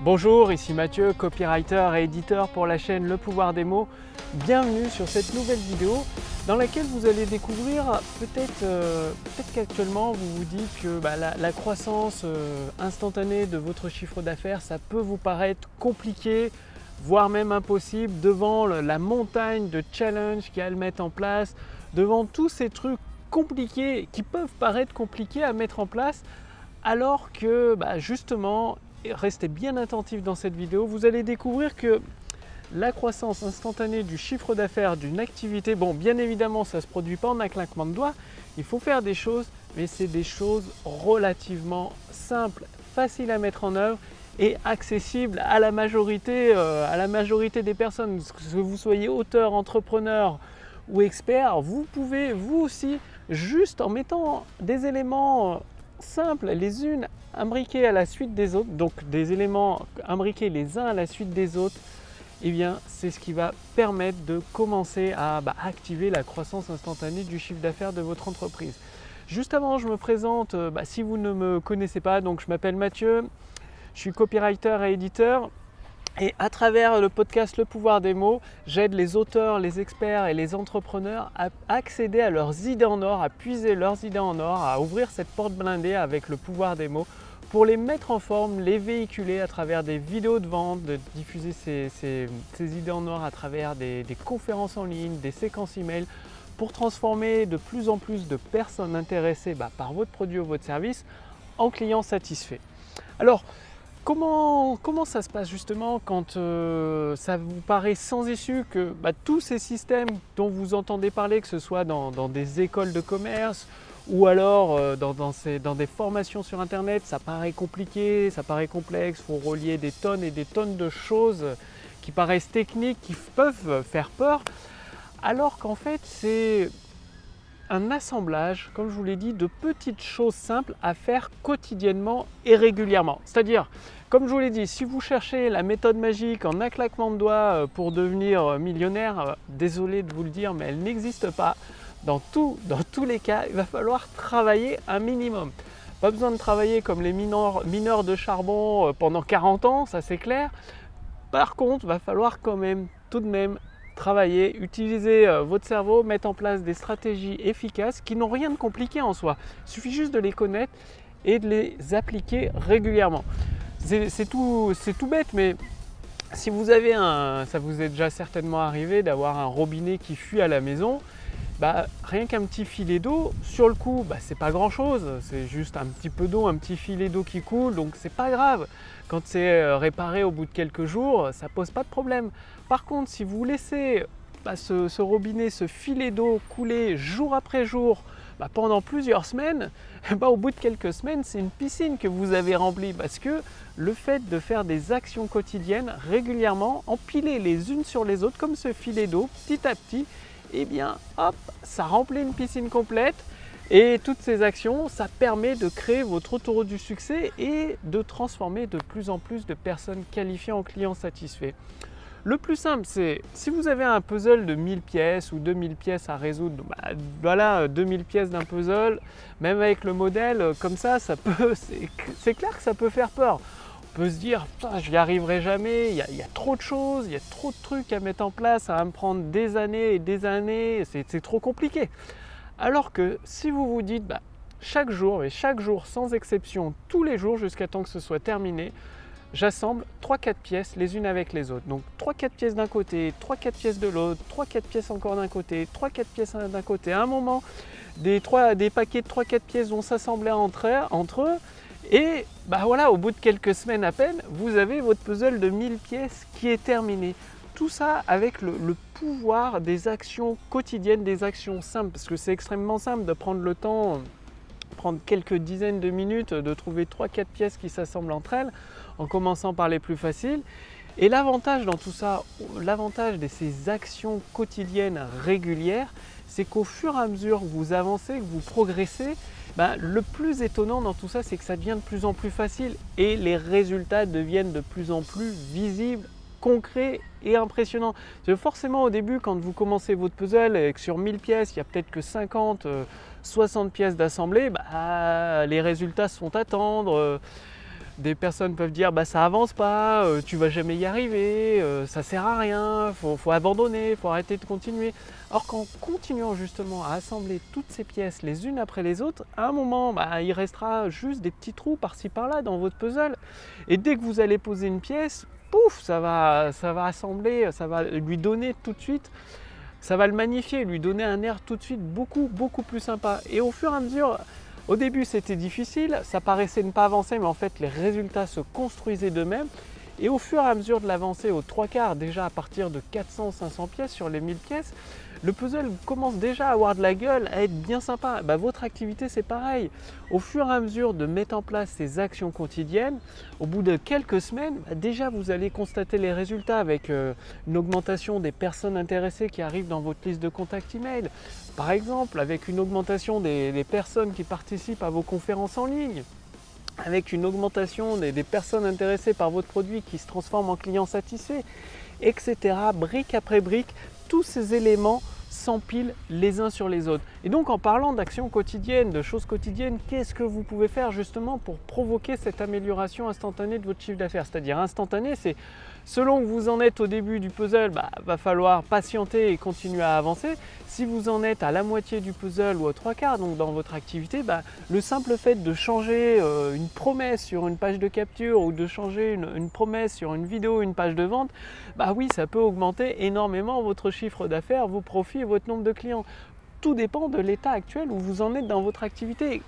Bonjour, ici Mathieu, copywriter et éditeur pour la chaîne Le Pouvoir des mots. Bienvenue sur cette nouvelle vidéo dans laquelle vous allez découvrir peut-être qu'actuellement vous vous dites que la croissance instantanée de votre chiffre d'affaires, ça peut vous paraître compliqué, voire même impossible, devant la montagne de challenges qu'il y a à le mettre en place, devant tous ces trucs compliqués qui peuvent paraître compliqués à mettre en place, alors que justement, restez bien attentifs dans cette vidéo, vous allez découvrir que la croissance instantanée du chiffre d'affaires d'une activité, bon, bien évidemment, ça ne se produit pas en un claquement de doigts, il faut faire des choses, mais c'est des choses relativement simples, faciles à mettre en œuvre et accessibles à la majorité des personnes. Que vous soyez auteur, entrepreneur ou expert, vous pouvez vous aussi, juste en mettant des éléments simples, les unes imbriqués à la suite des autres, donc des éléments imbriqués les uns à la suite des autres, eh bien c'est ce qui va permettre de commencer à activer la croissance instantanée du chiffre d'affaires de votre entreprise. Juste avant, je me présente, si vous ne me connaissez pas, donc je m'appelle Mathieu, je suis copywriter et éditeur. Et à travers le podcast Le Pouvoir des mots, j'aide les auteurs, les experts et les entrepreneurs à accéder à leurs idées en or, à puiser leurs idées en or, à ouvrir cette porte blindée avec le pouvoir des mots pour les mettre en forme, les véhiculer à travers des vidéos de vente, de diffuser ces idées en or à travers des conférences en ligne, des séquences email pour transformer de plus en plus de personnes intéressées par votre produit ou votre service en clients satisfaits. Alors, Comment ça se passe justement quand ça vous paraît sans issue que tous ces systèmes dont vous entendez parler, que ce soit dans des écoles de commerce ou alors dans des formations sur internet, ça paraît compliqué, ça paraît complexe, il faut relier des tonnes et des tonnes de choses qui paraissent techniques, qui peuvent faire peur, alors qu'en fait c'est un assemblage, comme je vous l'ai dit, de petites choses simples à faire quotidiennement et régulièrement. C'est-à-dire, comme je vous l'ai dit, si vous cherchez la méthode magique en un claquement de doigts pour devenir millionnaire, désolé de vous le dire, mais elle n'existe pas. Dans tous les cas, il va falloir travailler un minimum. Pas besoin de travailler comme les mineurs de charbon pendant 40 ans, ça c'est clair. Par contre, il va falloir quand même, tout de même, travailler, utiliser votre cerveau, mettre en place des stratégies efficaces qui n'ont rien de compliqué en soi. Il suffit juste de les connaître et de les appliquer régulièrement. C'est tout bête, mais si vous avez ça vous est déjà certainement arrivé d'avoir un robinet qui fuit à la maison, rien qu'un petit filet d'eau, sur le coup, c'est pas grand chose, c'est juste un petit peu d'eau, un petit filet d'eau qui coule, donc c'est pas grave. Quand c'est réparé au bout de quelques jours, ça pose pas de problème. Par contre, si vous laissez ce robinet, ce filet d'eau couler jour après jour, pendant plusieurs semaines, au bout de quelques semaines, c'est une piscine que vous avez remplie, parce que le fait de faire des actions quotidiennes régulièrement, empilées les unes sur les autres, comme ce filet d'eau, petit à petit, eh bien hop, ça remplit une piscine complète. Et toutes ces actions, ça permet de créer votre autoroute du succès et de transformer de plus en plus de personnes qualifiées en clients satisfaits. Le plus simple, c'est si vous avez un puzzle de 1000 pièces ou 2000 pièces à résoudre, voilà, 2000 pièces d'un puzzle, même avec le modèle comme ça c'est clair que ça peut faire peur. On peut se dire, je n'y arriverai jamais, il y a trop de choses, il y a trop de trucs à mettre en place, ça va me prendre des années et des années, c'est trop compliqué. Alors que si vous vous dites chaque jour sans exception, tous les jours jusqu'à temps que ce soit terminé, j'assemble 3-4 pièces les unes avec les autres. Donc 3-4 pièces d'un côté, 3-4 pièces de l'autre, 3-4 pièces encore d'un côté, 3-4 pièces d'un côté. À un moment, des paquets de 3-4 pièces vont s'assembler entre eux. Et voilà, au bout de quelques semaines à peine, vous avez votre puzzle de 1000 pièces qui est terminé. Tout ça avec le pouvoir des actions quotidiennes, des actions simples, parce que c'est extrêmement simple de prendre le temps, prendre quelques dizaines de minutes, de trouver 3-4 pièces qui s'assemblent entre elles, en commençant par les plus faciles. Et l'avantage dans tout ça, l'avantage de ces actions quotidiennes régulières, c'est qu'au fur et à mesure que vous avancez, que vous progressez, le plus étonnant dans tout ça, c'est que ça devient de plus en plus facile et les résultats deviennent de plus en plus visibles, concret et impressionnant. Parce que forcément au début, quand vous commencez votre puzzle et que sur 1000 pièces, il n'y a peut-être que 50, 60 pièces d'assemblée, les résultats se font attendre. Des personnes peuvent dire bah ça avance pas, tu vas jamais y arriver, ça sert à rien, faut abandonner, faut arrêter de continuer. Or qu'en continuant justement à assembler toutes ces pièces les unes après les autres, à un moment bah, il restera juste des petits trous par-ci par-là dans votre puzzle. Et dès que vous allez poser une pièce, pouf, ça va assembler, ça va lui donner tout de suite, ça va le magnifier, lui donner un air tout de suite beaucoup plus sympa. Et au fur et à mesure, au début c'était difficile, ça paraissait ne pas avancer, mais en fait les résultats se construisaient d'eux-mêmes. Et au fur et à mesure de l'avancée aux 3/4, déjà à partir de 400-500 pièces sur les 1000 pièces, le puzzle commence déjà à avoir de la gueule, à être bien sympa. Bah, votre activité c'est pareil. Au fur et à mesure de mettre en place ces actions quotidiennes, au bout de quelques semaines, bah, déjà vous allez constater les résultats avec une augmentation des personnes intéressées qui arrivent dans votre liste de contacts email. Par exemple, avec une augmentation des personnes qui participent à vos conférences en ligne, avec une augmentation des personnes intéressées par votre produit qui se transforment en clients satisfaits, etc. Brique après brique, tous ces éléments s'empilent les uns sur les autres. Et donc en parlant d'actions quotidiennes, de choses quotidiennes, qu'est-ce que vous pouvez faire justement pour provoquer cette amélioration instantanée de votre chiffre d'affaires? C'est-à-dire instantané, c'est selon que vous en êtes au début du puzzle, bah, va falloir patienter et continuer à avancer. Si vous en êtes à la moitié du puzzle ou aux 3/4, donc dans votre activité, bah, le simple fait de changer une promesse sur une page de capture ou de changer une promesse sur une vidéo, une page de vente, bah oui, ça peut augmenter énormément votre chiffre d'affaires, vos profits et votre nombre de clients. Tout dépend de l'état actuel où vous en êtes dans votre activité.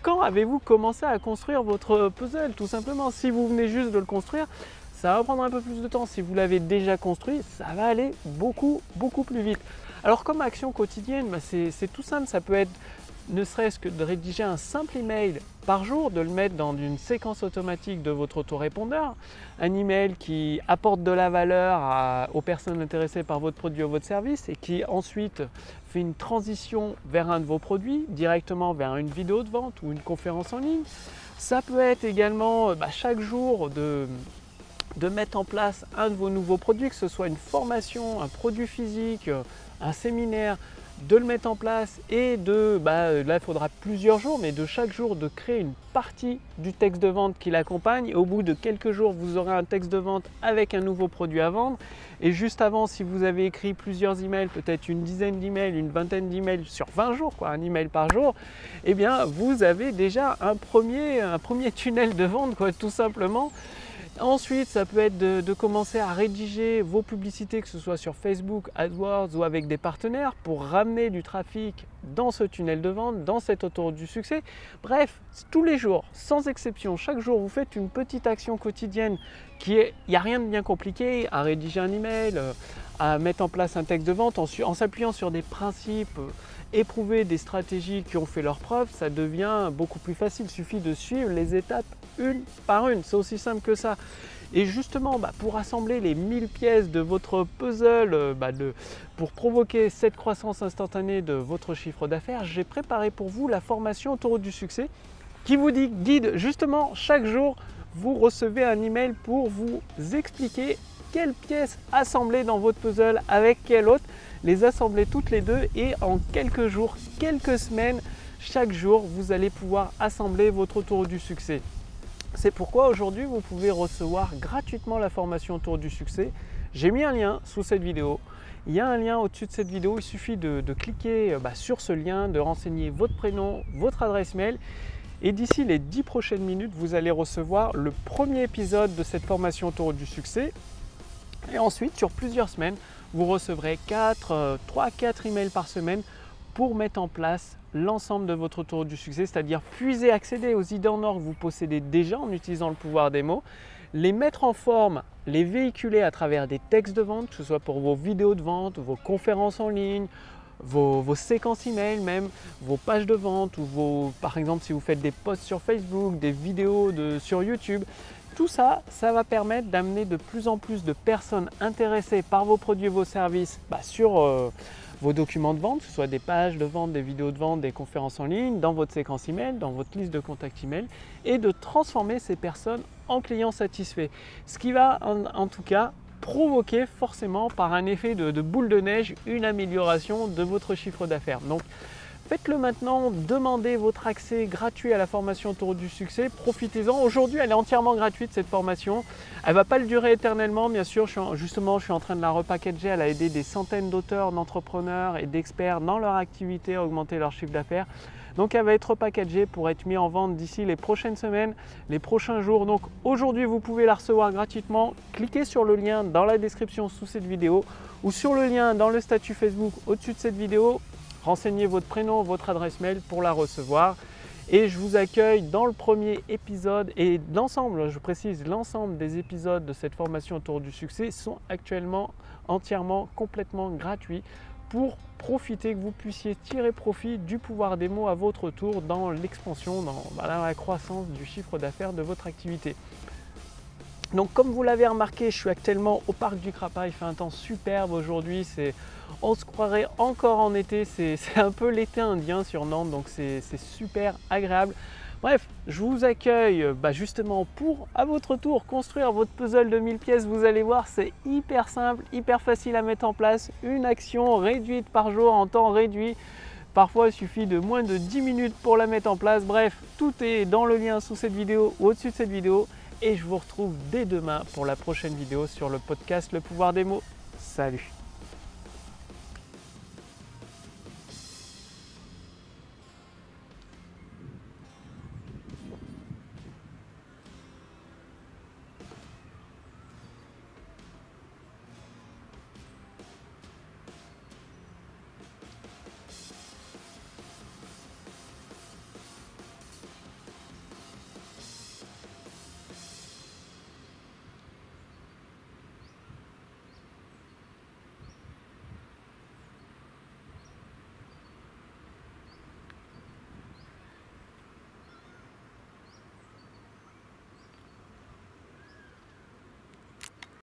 Quand avez-vous commencé à construire votre puzzle? Tout simplement, si vous venez juste de le construire, ça va prendre un peu plus de temps. Si vous l'avez déjà construit, ça va aller beaucoup plus vite. Alors comme action quotidienne, bah c'est tout simple, ça peut être ne serait-ce que de rédiger un simple email par jour, de le mettre dans une séquence automatique de votre autorépondeur, un email qui apporte de la valeur aux personnes intéressées par votre produit ou votre service et qui ensuite fait une transition vers un de vos produits, directement vers une vidéo de vente ou une conférence en ligne. Ça peut être également chaque jour de mettre en place un de vos nouveaux produits, que ce soit une formation, un produit physique, un séminaire, de le mettre en place et là il faudra plusieurs jours, mais de chaque jour de créer une partie du texte de vente qui l'accompagne. Au bout de quelques jours, vous aurez un texte de vente avec un nouveau produit à vendre. Et juste avant, si vous avez écrit plusieurs emails, peut-être une dizaine d'emails, une vingtaine d'emails sur 20 jours, un email par jour, eh bien vous avez déjà un premier tunnel de vente, tout simplement. Ensuite, ça peut être de commencer à rédiger vos publicités, que ce soit sur Facebook, AdWords ou avec des partenaires, pour ramener du trafic dans ce tunnel de vente, dans cette autoroute du succès. Bref, tous les jours, sans exception, chaque jour, vous faites une petite action quotidienne il n'y a rien de bien compliqué, à rédiger un email, à mettre en place un texte de vente en s'appuyant sur des principes éprouvés, des stratégies qui ont fait leurs preuves, ça devient beaucoup plus facile. Il suffit de suivre les étapes une par une, c'est aussi simple que ça. Et justement, pour assembler les 1000 pièces de votre puzzle, pour provoquer cette croissance instantanée de votre chiffre d'affaires, j'ai préparé pour vous la formation Autoroute du succès qui vous guide justement chaque jour. Vous recevez un email pour vous expliquer quelles pièces assembler dans votre puzzle avec quelle autre, les assembler toutes les deux et en quelques jours, quelques semaines, chaque jour, vous allez pouvoir assembler votre autoroute du succès. C'est pourquoi aujourd'hui, vous pouvez recevoir gratuitement la formation Autoroute du succès. J'ai mis un lien sous cette vidéo. Il y a un lien au-dessus de cette vidéo. Il suffit de cliquer sur ce lien, de renseigner votre prénom, votre adresse mail. Et d'ici les 10 prochaines minutes, vous allez recevoir le premier épisode de cette formation Autoroute du succès. Et ensuite, sur plusieurs semaines, vous recevrez 3-4 emails par semaine pour mettre en place l'ensemble de votre autoroute du succès, c'est-à-dire puiser, accéder aux idées en or que vous possédez déjà en utilisant le pouvoir des mots, les mettre en forme, les véhiculer à travers des textes de vente, que ce soit pour vos vidéos de vente, vos conférences en ligne, vos séquences email même, vos pages de vente ou par exemple si vous faites des posts sur Facebook, des vidéos sur YouTube. Tout ça, ça va permettre d'amener de plus en plus de personnes intéressées par vos produits et vos services sur vos documents de vente, que ce soit des pages de vente, des vidéos de vente, des conférences en ligne, dans votre séquence email, dans votre liste de contacts email, et de transformer ces personnes en clients satisfaits. Ce qui va en tout cas provoquer forcément par un effet de boule de neige une amélioration de votre chiffre d'affaires. Donc Faites-le maintenant, demandez votre accès gratuit à la formation Autour du succès, profitez-en. Aujourd'hui, elle est entièrement gratuite cette formation. Elle ne va pas le durer éternellement, bien sûr. Je suis en train de la repackager. Elle a aidé des centaines d'auteurs, d'entrepreneurs et d'experts dans leur activité à augmenter leur chiffre d'affaires. Donc elle va être repackagée pour être mise en vente d'ici les prochaines semaines, les prochains jours. Donc aujourd'hui, vous pouvez la recevoir gratuitement. Cliquez sur le lien dans la description sous cette vidéo ou sur le lien dans le statut Facebook au-dessus de cette vidéo. Renseignez votre prénom, votre adresse mail pour la recevoir. Et je vous accueille dans le premier épisode et l'ensemble, je précise, l'ensemble des épisodes de cette formation Autour du succès sont actuellement entièrement, complètement gratuits pour profiter, que vous puissiez tirer profit du pouvoir des mots à votre tour dans l'expansion, dans la croissance du chiffre d'affaires de votre activité. Donc comme vous l'avez remarqué, je suis actuellement au parc du Crapa, il fait un temps superbe aujourd'hui, on se croirait encore en été, c'est un peu l'été indien sur Nantes, donc c'est super agréable. Bref, je vous accueille justement pour, à votre tour, construire votre puzzle de 1000 pièces. Vous allez voir, c'est hyper simple, hyper facile à mettre en place. Une action réduite par jour en temps réduit. Parfois, il suffit de moins de 10 minutes pour la mettre en place. Bref, tout est dans le lien sous cette vidéo ou au-dessus de cette vidéo. Et je vous retrouve dès demain pour la prochaine vidéo sur le podcast Le pouvoir des mots. Salut!